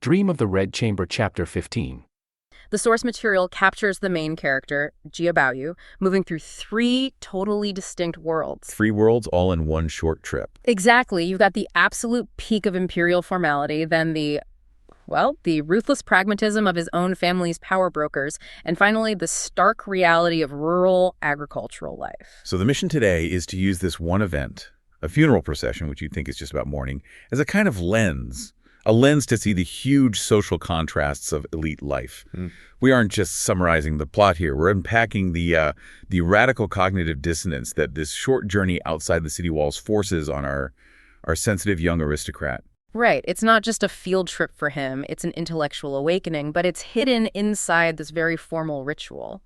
Dream of the Red Chamber, Chapter 15. The source material captures the main character, Jia Baoyu, moving through 3 totally distinct worlds. 3 worlds all in one short trip. Exactly. You've got the absolute peak of imperial formality, then the ruthless pragmatism of his own family's power brokers, and finally, the stark reality of rural agricultural life. So the mission today is to use this one event, a funeral procession, which you think is just about mourning, as a kind of lens. A lens to see the huge social contrasts of elite life. We aren't just summarizing the plot here. We're unpacking the radical cognitive dissonance that this short journey outside the city walls forces on our sensitive young aristocrat. Right. It's not just a field trip for him. It's an intellectual awakening, but it's hidden inside this very formal ritual.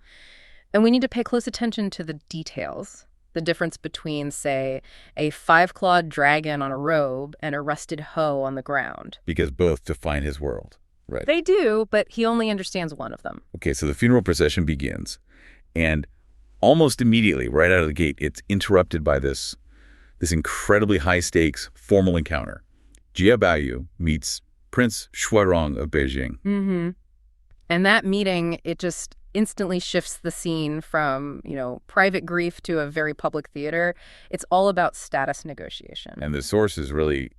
And we need to pay close attention to the details. The difference between, say, a 5-clawed dragon on a robe and a rusted hoe on the ground. Because both define his world, right? They do, but he only understands one of them. Okay, so the funeral procession begins, and almost immediately, right out of the gate, it's interrupted by this incredibly high-stakes formal encounter. Jia Baoyu meets Prince Shuarong of Beijing. Mm-hmm. And that meeting, it just instantly shifts the scene from, private grief to a very public theater. It's all about status negotiation. And the sources really,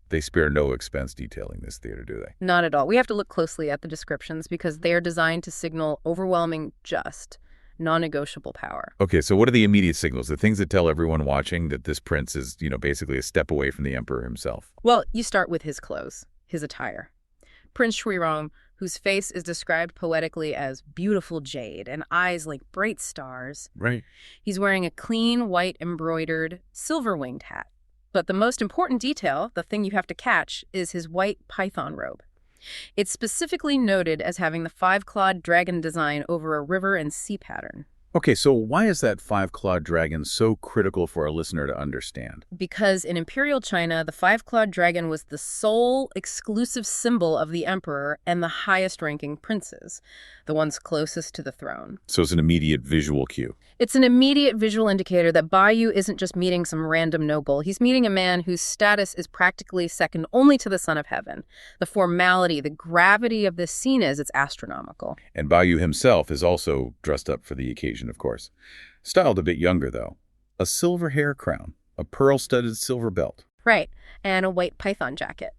they spare no expense detailing this theater, do they? Not at all. We have to look closely at the descriptions because they are designed to signal overwhelming, just, non-negotiable power. Okay, so what are the immediate signals, the things that tell everyone watching that this prince is, basically a step away from the emperor himself? Well, you start with his clothes, his attire. Prince Shuirong, whose face is described poetically as beautiful jade and eyes like bright stars. Right. He's wearing a clean, white, embroidered, silver-winged hat. But the most important detail, the thing you have to catch, is his white python robe. It's specifically noted as having the 5-clawed dragon design over a river and sea pattern. Okay, so why is that 5-clawed dragon so critical for our listener to understand? Because in Imperial China, the 5-clawed dragon was the sole exclusive symbol of the emperor and the highest-ranking princes, the ones closest to the throne. So it's an immediate visual cue. It's an immediate visual indicator that Baoyu isn't just meeting some random noble. He's meeting a man whose status is practically second only to the Son of Heaven. The formality, the gravity of this scene it's astronomical. And Baoyu himself is also dressed up for the occasion, of course. Styled a bit younger, though. A silver hair crown, a pearl-studded silver belt. Right, and a white python jacket.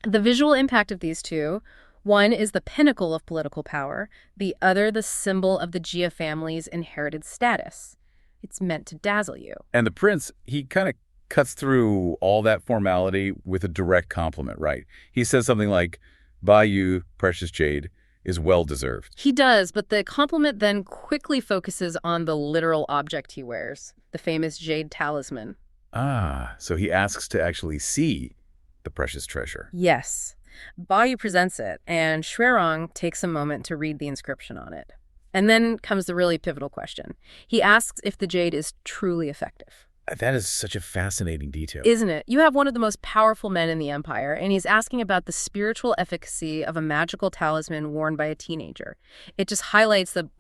The visual impact of these two, one is the pinnacle of political power, the other the symbol of the Jia family's inherited status. It's meant to dazzle you. And the prince, he kind of cuts through all that formality with a direct compliment, right? He says something like, Baoyu, precious jade, is well-deserved. He does, but the compliment then quickly focuses on the literal object he wears, the famous jade talisman. Ah, so he asks to actually see the precious treasure. Yes. Baoyu presents it, and Shuirong takes a moment to read the inscription on it. And then comes the really pivotal question. He asks if the jade is truly effective. That is such a fascinating detail. Isn't it? You have one of the most powerful men in the empire, and he's asking about the spiritual efficacy of a magical talisman worn by a teenager. It just highlights the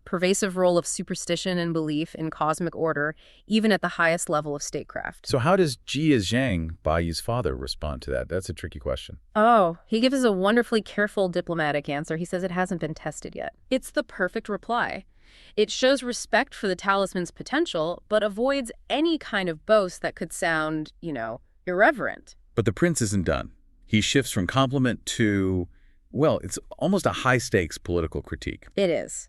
pervasive role of superstition and belief in cosmic order, even at the highest level of statecraft. So how does Jia Zhang, Baoyu's father, respond to that? That's a tricky question. Oh, he gives us a wonderfully careful diplomatic answer. He says it hasn't been tested yet. It's the perfect reply. It shows respect for the talisman's potential, but avoids any kind of boast that could sound, irreverent. But the prince isn't done. He shifts from compliment to, it's almost a high-stakes political critique. It is.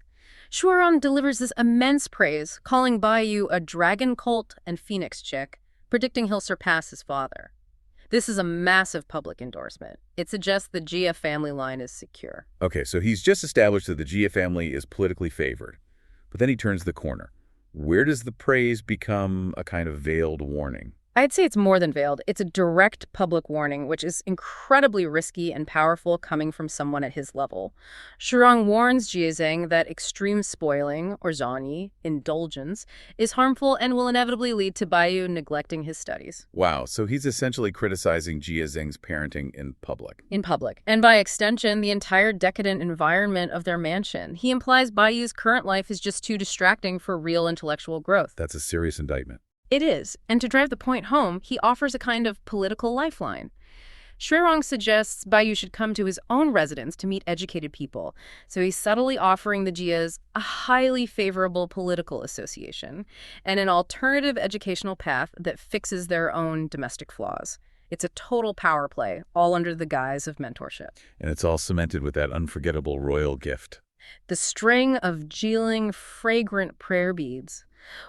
Shuirong delivers this immense praise, calling Baoyu a dragon colt and phoenix chick, predicting he'll surpass his father. This is a massive public endorsement. It suggests the Jia family line is secure. Okay, so he's just established that the Jia family is politically favored. But then he turns the corner. Where does the praise become a kind of veiled warning? I'd say it's more than veiled. It's a direct public warning, which is incredibly risky and powerful coming from someone at his level. Shuirong warns Jiazeng that extreme spoiling, or zhongyi, indulgence, is harmful and will inevitably lead to Baoyu neglecting his studies. Wow, so he's essentially criticizing Jiazeng's parenting in public. In public. And by extension, the entire decadent environment of their mansion. He implies Baoyu's current life is just too distracting for real intellectual growth. That's a serious indictment. It is. And to drive the point home, he offers a kind of political lifeline. Shuirong suggests Baiyu should come to his own residence to meet educated people, so he's subtly offering the Jias a highly favorable political association and an alternative educational path that fixes their own domestic flaws. It's a total power play, all under the guise of mentorship. And it's all cemented with that unforgettable royal gift. The string of Jieling, fragrant prayer beads,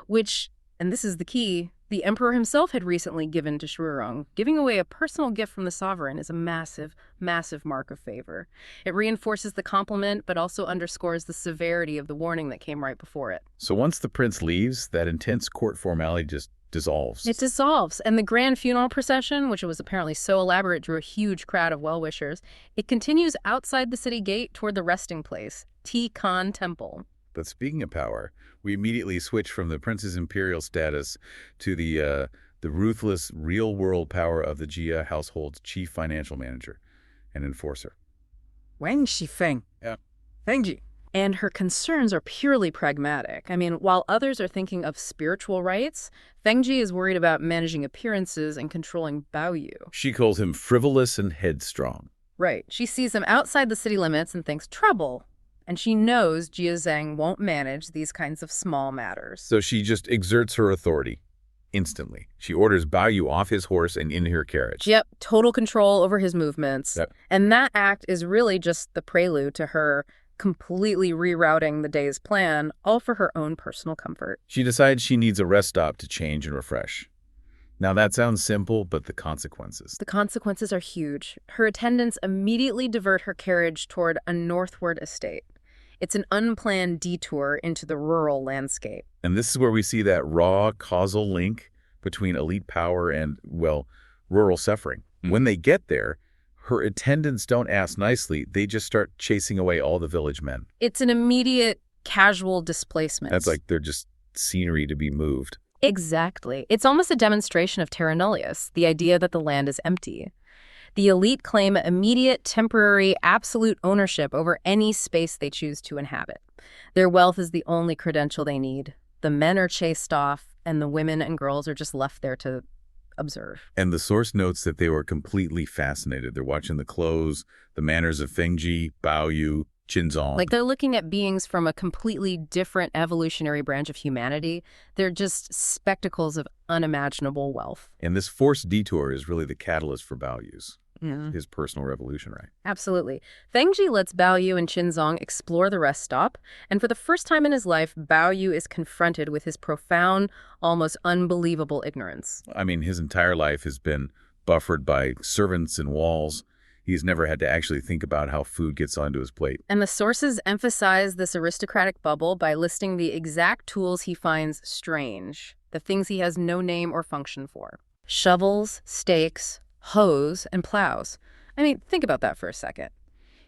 which, and this is the key, the emperor himself had recently given to Shuirong. Giving away a personal gift from the sovereign is a massive, massive mark of favor. It reinforces the compliment, but also underscores the severity of the warning that came right before it. So once the prince leaves, that intense court formality just dissolves. It dissolves, and the grand funeral procession, which was apparently so elaborate, drew a huge crowd of well-wishers. It continues outside the city gate toward the resting place, T-Khan Temple. But speaking of power, we immediately switch from the prince's imperial status to the ruthless, real-world power of the Jia household's chief financial manager and enforcer. Wang Shifeng. Yeah. Fengji. And her concerns are purely pragmatic. I mean, while others are thinking of spiritual rights, Fengji is worried about managing appearances and controlling Baoyu. She calls him frivolous and headstrong. Right. She sees him outside the city limits and thinks trouble. And she knows Jia Zhang won't manage these kinds of small matters. So she just exerts her authority instantly. She orders Baoyu off his horse and in her carriage. Yep, total control over his movements. Yep. And that act is really just the prelude to her completely rerouting the day's plan, all for her own personal comfort. She decides she needs a rest stop to change and refresh. Now that sounds simple, but the consequences. The consequences are huge. Her attendants immediately divert her carriage toward a northward estate. It's an unplanned detour into the rural landscape. And this is where we see that raw causal link between elite power and, well, rural suffering. When they get there, her attendants don't ask nicely. They just start chasing away all the village men. It's an immediate casual displacement. That's like they're just scenery to be moved. Exactly. It's almost a demonstration of terra nullius, the idea that the land is empty. The elite claim immediate, temporary, absolute ownership over any space they choose to inhabit. Their wealth is the only credential they need. The men are chased off, and the women and girls are just left there to observe. And the source notes that they were completely fascinated. They're watching the clothes, the manners of Fengji, Baoyu, Qinzong. Like they're looking at beings from a completely different evolutionary branch of humanity. They're just spectacles of unimaginable wealth. And this forced detour is really the catalyst for Baoyu's. Yeah. His personal revolution, right? Absolutely. Fengji lets Baoyu and Qinzong explore the rest stop, and for the first time in his life, Baoyu is confronted with his profound, almost unbelievable ignorance. I mean, his entire life has been buffered by servants and walls. He's never had to actually think about how food gets onto his plate. And the sources emphasize this aristocratic bubble by listing the exact tools he finds strange, the things he has no name or function for. Shovels, stakes, hoes, and plows. I mean, think about that for a second.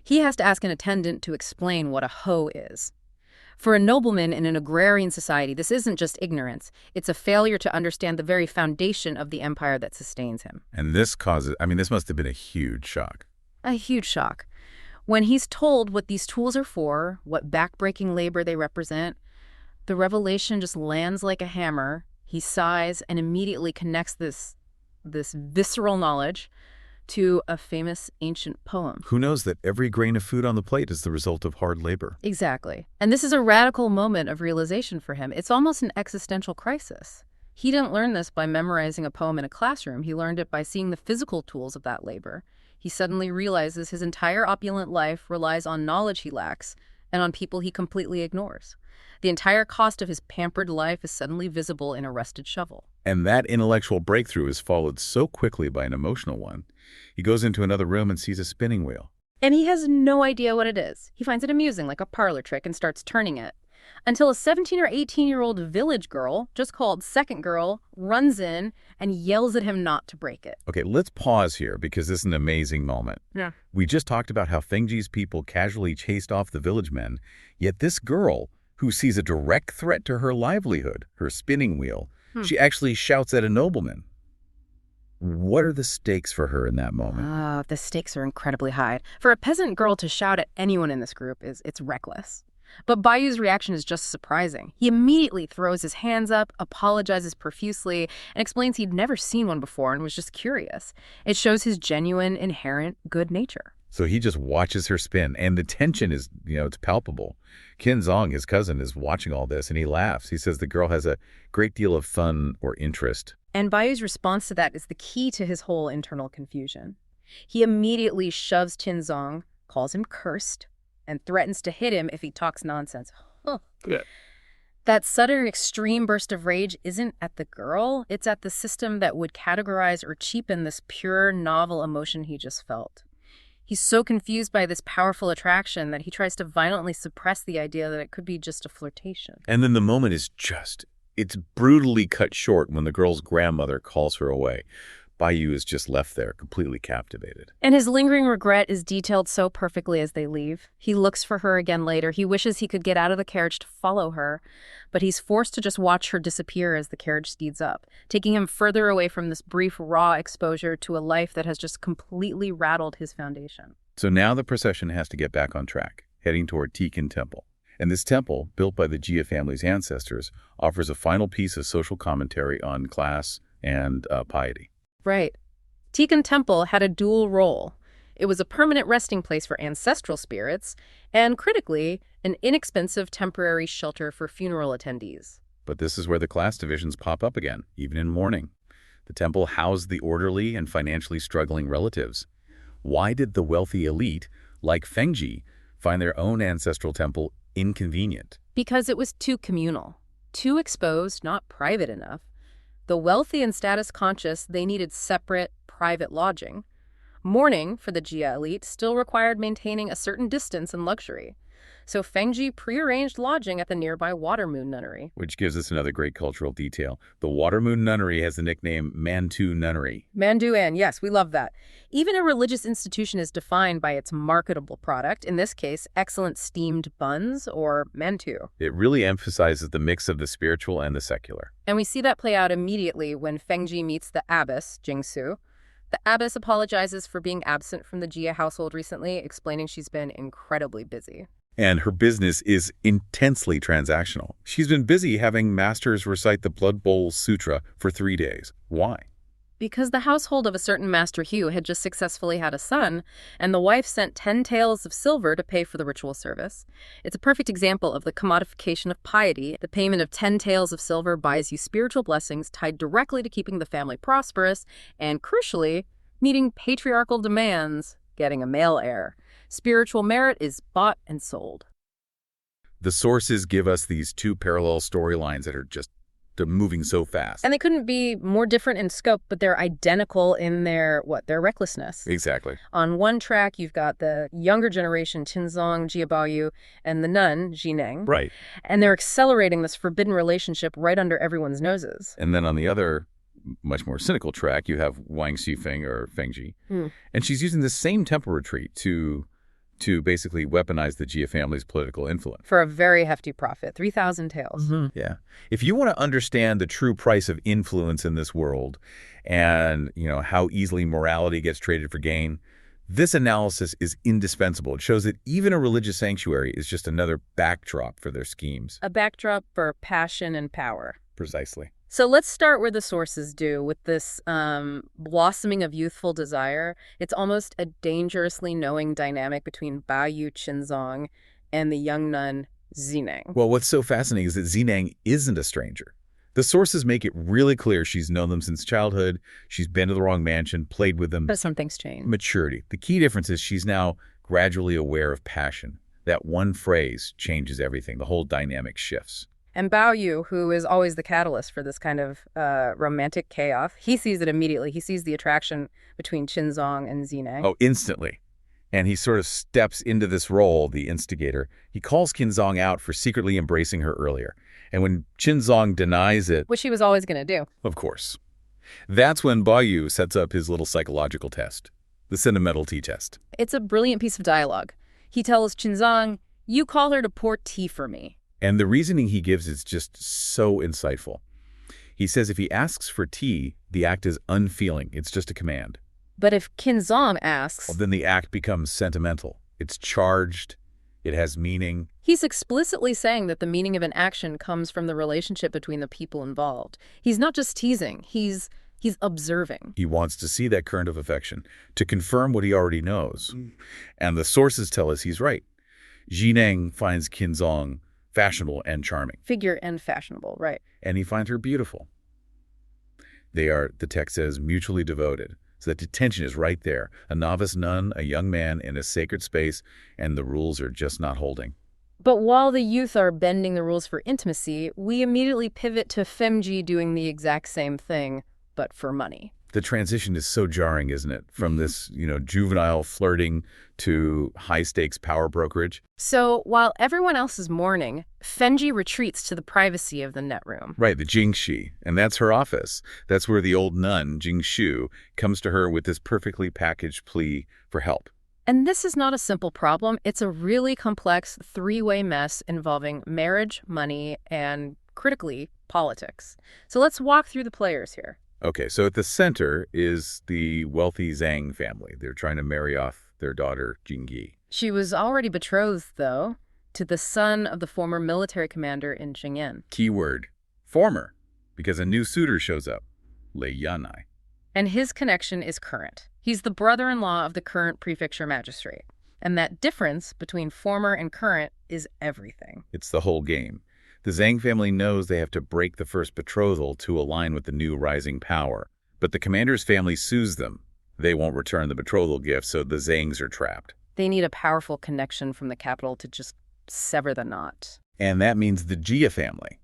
He has to ask an attendant to explain what a hoe is. For a nobleman in an agrarian society, this isn't just ignorance. It's a failure to understand the very foundation of the empire that sustains him. And this causes, I mean, this must have been a huge shock. A huge shock. When he's told what these tools are for, what backbreaking labor they represent, the revelation just lands like a hammer. He sighs and immediately connects this visceral knowledge to a famous ancient poem. Who knows that every grain of food on the plate is the result of hard labor? Exactly. And this is a radical moment of realization for him. It's almost an existential crisis. He didn't learn this by memorizing a poem in a classroom. He learned it by seeing the physical tools of that labor. He suddenly realizes his entire opulent life relies on knowledge he lacks and on people he completely ignores. The entire cost of his pampered life is suddenly visible in a rusted shovel. And that intellectual breakthrough is followed so quickly by an emotional one. He goes into another room and sees a spinning wheel. And he has no idea what it is. He finds it amusing, like a parlor trick, and starts turning it. Until a 17 or 18-year-old village girl, just called Second Girl, runs in and yells at him not to break it. Okay, let's pause here because this is an amazing moment. Yeah. We just talked about how Fengji's people casually chased off the village men, yet this girl, who sees a direct threat to her livelihood, her spinning wheel, she actually shouts at a nobleman. What are the stakes for her in that moment? The stakes are incredibly high. For a peasant girl to shout at anyone in this group it's reckless. But Bayu's reaction is just surprising. He immediately throws his hands up, apologizes profusely, and explains he'd never seen one before and was just curious. It shows his genuine, inherent good nature. So he just watches her spin, and the tension is, it's palpable. Zong, his cousin, is watching all this, and he laughs. He says the girl has a great deal of fun or interest. And Bayu's response to that is the key to his whole internal confusion. He immediately shoves Zong, calls him cursed, and threatens to hit him if he talks nonsense. Huh. Yeah. That sudden extreme burst of rage isn't at the girl, it's at the system that would categorize or cheapen this pure, novel emotion he just felt. He's so confused by this powerful attraction that he tries to violently suppress the idea that it could be just a flirtation. And then the moment is it's brutally cut short when the girl's grandmother calls her away. Bayu is just left there, completely captivated. And his lingering regret is detailed so perfectly as they leave. He looks for her again later. He wishes he could get out of the carriage to follow her, but he's forced to just watch her disappear as the carriage speeds up, taking him further away from this brief, raw exposure to a life that has just completely rattled his foundation. So now the procession has to get back on track, heading toward Tikin Temple. And this temple, built by the Jia family's ancestors, offers a final piece of social commentary on class and piety. Right. Tikin Temple had a dual role. It was a permanent resting place for ancestral spirits, and critically, an inexpensive temporary shelter for funeral attendees. But this is where the class divisions pop up again, even in mourning. The temple housed the orderly and financially struggling relatives. Why did the wealthy elite, like Fengji, find their own ancestral temple inconvenient? Because it was too communal, too exposed, not private enough. The wealthy and status-conscious, they needed separate, private lodging. Mourning, for the Jia elite, still required maintaining a certain distance and luxury. So Fengji prearranged lodging at the nearby Watermoon Nunnery. Which gives us another great cultural detail. The Watermoon Nunnery has the nickname Mantu Nunnery. Manduan, yes, we love that. Even a religious institution is defined by its marketable product, in this case, excellent steamed buns, or mantu. It really emphasizes the mix of the spiritual and the secular. And we see that play out immediately when Fengji meets the abbess, Jingsu. The abbess apologizes for being absent from the Jia household recently, explaining she's been incredibly busy. And her business is intensely transactional. She's been busy having masters recite the Blood Bowl Sutra for 3 days. Why? Because the household of a certain Master Hugh had just successfully had a son, and the wife sent 10 taels of silver to pay for the ritual service. It's a perfect example of the commodification of piety. The payment of 10 taels of silver buys you spiritual blessings tied directly to keeping the family prosperous, and crucially, meeting patriarchal demands, getting a male heir. Spiritual merit is bought and sold. The sources give us these two parallel storylines that are just moving so fast. And they couldn't be more different in scope, but they're identical in their recklessness. Exactly. On one track, you've got the younger generation, Zong, Jia Baoyu, and the nun, Jineng. Right. And they're accelerating this forbidden relationship right under everyone's noses. And then on the other, much more cynical track, you have Wang Xifeng, or Fengji. And she's using the same temple retreat to basically weaponize the Jia family's political influence. For a very hefty profit, 3,000 taels. Yeah. If you want to understand the true price of influence in this world and, how easily morality gets traded for gain, this analysis is indispensable. It shows that even a religious sanctuary is just another backdrop for their schemes. A backdrop for passion and power. Precisely. So let's start where the sources do, with this blossoming of youthful desire. It's almost a dangerously knowing dynamic between Baoyu Zong and the young nun Zineng. Well, what's so fascinating is that Zineng isn't a stranger. The sources make it really clear she's known them since childhood. She's been to the wrong mansion, played with them. But some things change. Maturity. The key difference is she's now gradually aware of passion. That one phrase changes everything. The whole dynamic shifts. And Baoyu, who is always the catalyst for this kind of romantic chaos, he sees it immediately. He sees the attraction between Zong and Zineng. Oh, instantly. And he sort of steps into this role, the instigator. He calls Zong out for secretly embracing her earlier. And when Zong denies it... Which he was always going to do. Of course. That's when Baoyu sets up his little psychological test, the sentimental tea test. It's a brilliant piece of dialogue. He tells Zong, "You call her to pour tea for me." And the reasoning he gives is just so insightful. He says if he asks for tea, the act is unfeeling. It's just a command. But if Zong asks... Well, then the act becomes sentimental. It's charged, It has meaning. He's explicitly saying that the meaning of an action comes from the relationship between the people involved. He's not just teasing, he's observing. He wants to see that current of affection, to confirm what he already knows. And the sources tell us he's right. Jineng finds Qinzong fashionable and charming. Figure and fashionable, right. And he finds her beautiful. They are, the text says, mutually devoted. So that tension is right there. A novice nun, a young man in a sacred space, and the rules are just not holding. But while the youth are bending the rules for intimacy, we immediately pivot to Femji doing the exact same thing, but for money. The transition is so jarring, isn't it? From this, juvenile flirting to high-stakes power brokerage. So while everyone else is mourning, Fenji retreats to the privacy of the net room. Right, the Jingxi. And that's her office. That's where the old nun, Jingshu, comes to her with this perfectly packaged plea for help. And this is not a simple problem. It's a really complex three-way mess involving marriage, money, and, critically, politics. So let's walk through the players here. Okay, so at the center is the wealthy Zhang family. They're trying to marry off their daughter, Jingyi. She was already betrothed, though, to the son of the former military commander in Jingyan. Keyword, former, because a new suitor shows up, Lei Yanai. And his connection is current. He's the brother-in-law of the current prefecture magistrate. And that difference between former and current is everything. It's the whole game. The Zhang family knows they have to break the first betrothal to align with the new rising power. But the commander's family sues them. They won't return the betrothal gift, so the Zhangs are trapped. They need a powerful connection from the capital to just sever the knot. And that means the Jia family.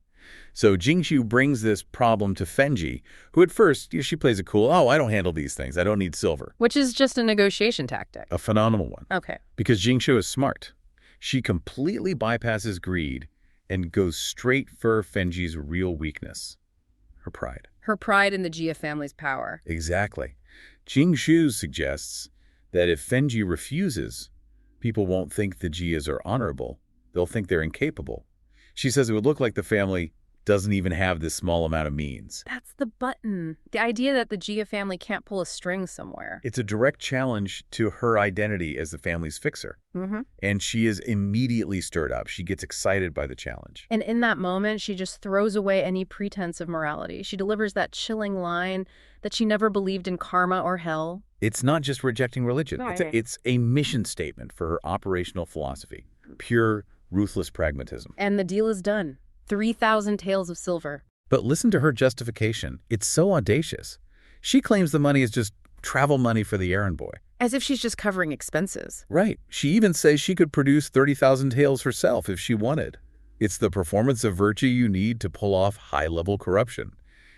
So Jingshu brings this problem to Fenji, who at first, she plays it cool. Oh, I don't handle these things. I don't need silver. Which is just a negotiation tactic. A phenomenal one. Okay. Because Jingshu is smart. She completely bypasses greed and goes straight for Fenji's real weakness, her pride. Her pride in the Jia family's power. Exactly. Jingshu suggests that if Fenji refuses, people won't think the Jias are honorable. They'll think they're incapable. She says it would look like the family doesn't even have this small amount of means. That's the button. The idea that the Jia family can't pull a string somewhere. It's a direct challenge to her identity as the family's fixer. Mm-hmm. And she is immediately stirred up. She gets excited by the challenge. And in that moment, she just throws away any pretense of morality. She delivers that chilling line that she never believed in karma or hell. It's not just rejecting religion. No, It's a mission statement for her operational philosophy. Pure, ruthless pragmatism. And the deal is done. 3,000 taels of silver. But listen to her justification. It's so audacious. She claims the money is just travel money for the errand boy. As if she's just covering expenses. Right. She even says she could produce 30,000 taels herself if she wanted. It's the performance of virtue you need to pull off high-level corruption.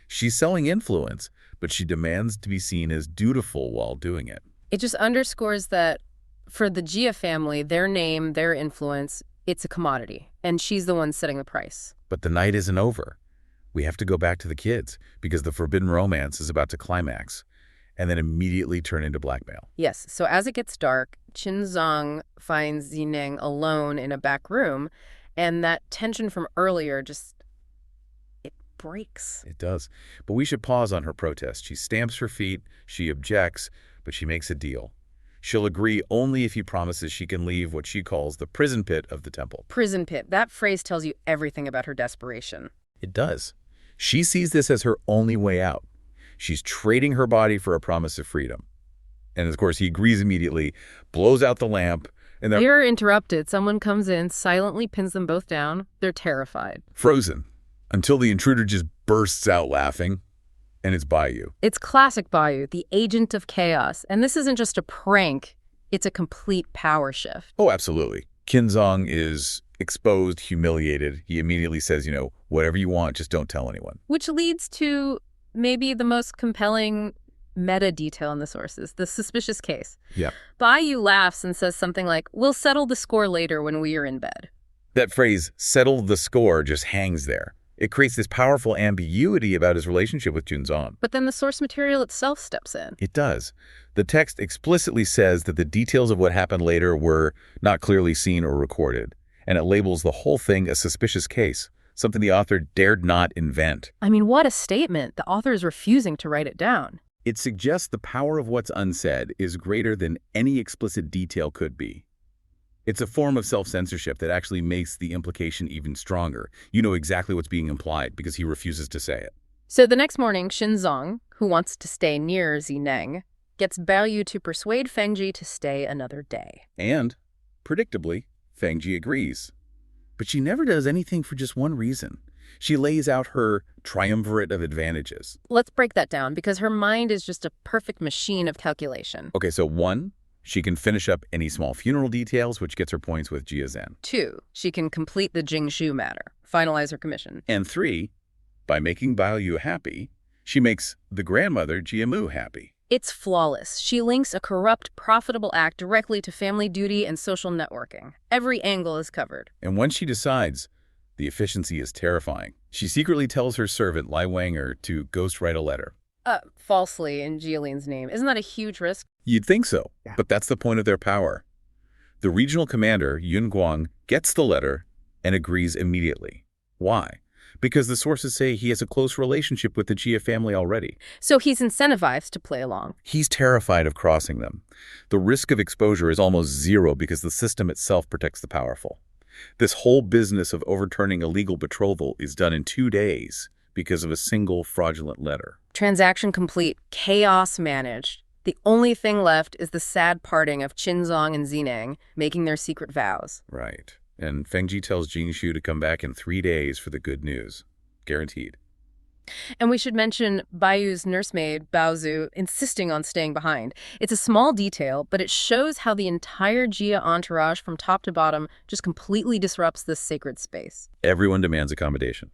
She's selling influence, but she demands to be seen as dutiful while doing it. It just underscores that for the Jia family, their name, their influence, it's a commodity. And she's the one setting the price. But the night isn't over. We have to go back to the kids because the forbidden romance is about to climax and then immediately turn into blackmail. Yes. So as it gets dark, Qinzong finds Zineng alone in a back room, and that tension from earlier it breaks. It does. But we should pause on her protest. She stamps her feet, she objects, but she makes a deal. She'll agree only if he promises she can leave what she calls the prison pit of the temple. Prison pit. That phrase tells you everything about her desperation. It does. She sees this as her only way out. She's trading her body for a promise of freedom. And of course, he agrees immediately, blows out the lamp, and they're interrupted. Someone comes in, silently pins them both down. They're terrified. Frozen. Until the intruder just bursts out laughing. And it's Bayou. It's classic Bayou, the agent of chaos. And this isn't just a prank. It's a complete power shift. Oh, absolutely. Qinzong is exposed, humiliated. He immediately says, whatever you want, just don't tell anyone. Which leads to maybe the most compelling meta detail in the sources, the suspicious case. Yeah. Bayou laughs and says something like, "We'll settle the score later when we are in bed." That phrase, settle the score, just hangs there. It creates this powerful ambiguity about his relationship with Junzong. But then the source material itself steps in. It does. The text explicitly says that the details of what happened later were not clearly seen or recorded, and it labels the whole thing a suspicious case, something the author dared not invent. I mean, what a statement. The author is refusing to write it down. It suggests the power of what's unsaid is greater than any explicit detail could be. It's a form of self-censorship that actually makes the implication even stronger. You know exactly what's being implied because he refuses to say it. So the next morning, Xinzong, who wants to stay near Zineng, gets Baoyu to persuade Fengji to stay another day. And, predictably, Fengji agrees. But she never does anything for just one reason. She lays out her triumvirate of advantages. Let's break that down because her mind is just a perfect machine of calculation. Okay, so 1, she can finish up any small funeral details, which gets her points with Jia Zhen. 2, she can complete the Jingshu matter, finalize her commission. And 3, by making Baoyu happy, she makes the grandmother Jia Mu happy. It's flawless. She links a corrupt, profitable act directly to family duty and social networking. Every angle is covered. And once she decides, the efficiency is terrifying. She secretly tells her servant Lai Wanger to ghostwrite a letter. Falsely in Jialin's name. Isn't that a huge risk? You'd think so, Yeah. but that's the point of their power. The regional commander, Yun Guang, gets the letter and agrees immediately. Why? Because the sources say he has a close relationship with the Jia family already. So he's incentivized to play along. He's terrified of crossing them. The risk of exposure is almost zero because the system itself protects the powerful. This whole business of overturning a legal betrothal is done in 2 days because of a single fraudulent letter. Transaction complete. Chaos managed. The only thing left is the sad parting of Qinzong and Zineng making their secret vows. Right. And Fengji tells Jingshu to come back in 3 days for the good news. Guaranteed. And we should mention Baoyu's nursemaid, Baozu, insisting on staying behind. It's a small detail, but it shows how the entire Jia entourage from top to bottom just completely disrupts this sacred space. Everyone demands accommodation.